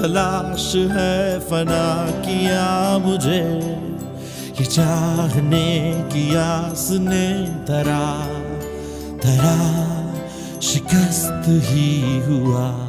तलाश है फना किया मुझे, ये चाहने की आस ने धरा शिकस्त ही हुआ।